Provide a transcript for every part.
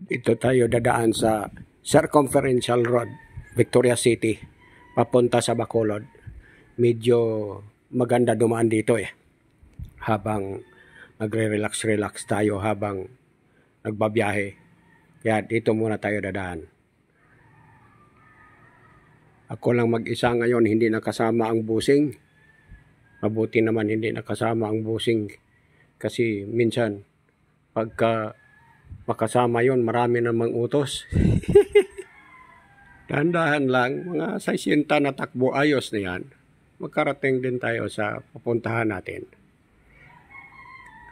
Ito tayo dadaan sa Circumferential Road, Victoria City, papunta sa Bacolod. Medyo maganda dumaan dito habang nagre-relax tayo habang nagbabiyahe. Kaya dito muna tayo dadaan. Ako lang mag-isa ngayon, hindi nakasama ang busing. Mabuti naman hindi nakasama ang busing kasi minsan pagka makasama yon marami namang utos. Dahan-dahan lang, mga 60 na takbo, ayos na yan. Magkarating din tayo sa pupuntahan natin.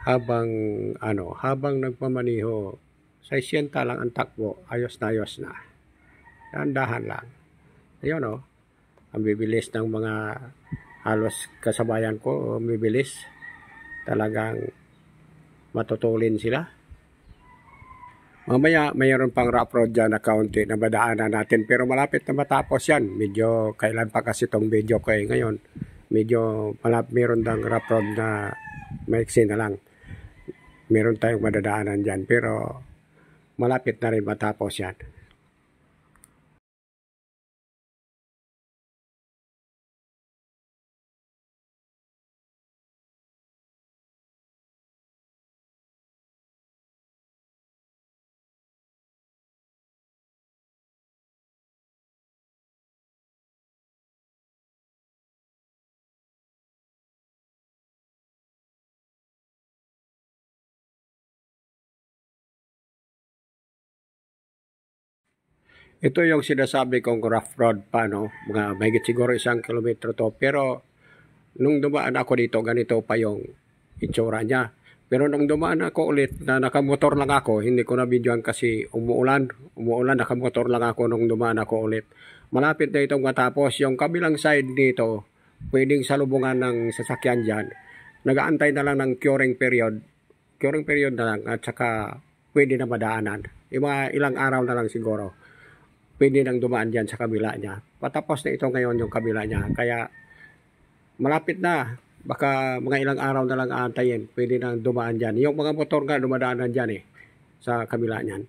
Habang nagpamaniho, 60 lang ang takbo, ayos na. Dahan-dahan lang. Ayun ang bibilis ng mga halos kasabayan ko, bibilis. Talagang matutulin sila. Mamaya mayroon pang rough road dyan na kaunti na madaanan natin pero malapit na matapos yan. Medyo kailan pa kasi itong video ko ngayon. Medyo meron dang rough road na maiksi na lang. Meron tayong madadaanan dyan pero malapit na rin matapos yan. Ito yung sinasabi kong rough road pa, mga mahigit siguro 1 kilometro to. Pero nung dumaan ako dito, ganito pa yung itsura niya. Pero nung dumaan ako ulit na nakamotor lang ako, hindi ko na videoan kasi umuulan, nakamotor lang ako nung dumaan ako ulit. Malapit na itong matapos. Yung kabilang side dito, pwedeng salubungan ng sasakyan dyan. Nag-aantay na lang ng curing period na lang at saka pwede na madaanan. Ilang araw na lang siguro pwede nang dumaan dyan sa kabila niya. Patapos na ito ngayon yung kabila niya. Kaya malapit na. Baka mga ilang araw na lang aantayin. Pwede nang dumaan dyan. Yung mga motor nga dumadaanan dyan sa kabila niyan.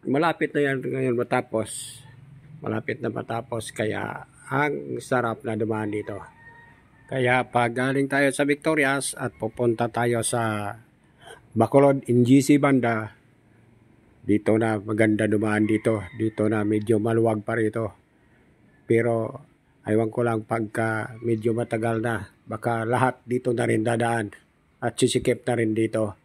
Malapit na yan ngayon matapos. Malapit na matapos. Kaya ang sarap na dumaan dito. Kaya pag galing tayo sa Victorias at pupunta tayo sa Bacolod, NGC banda, dito na maganda dumaan dito. Dito na medyo maluwag pa rito. Pero aywan ko lang pagka medyo matagal na. Baka lahat dito na rin dadaan. At sisikip na rin dito.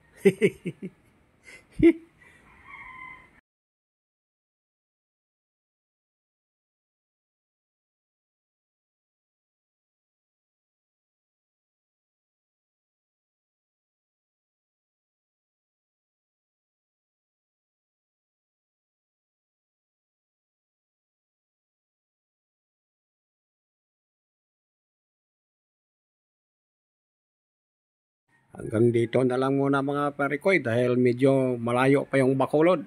Hanggang dito na lang muna mga parikoy dahil medyo malayo pa yung Bacolod.